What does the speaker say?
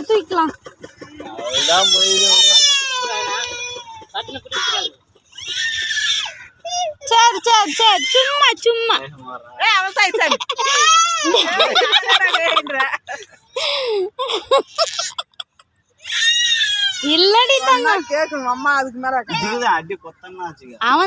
தூக்கலாம் சரி சரி சரி சும்மா சும்மா இல்லடி தங்க கேட்கணும் அம்மா அதுக்கு மேல அடி கொத்தன்னா அவன்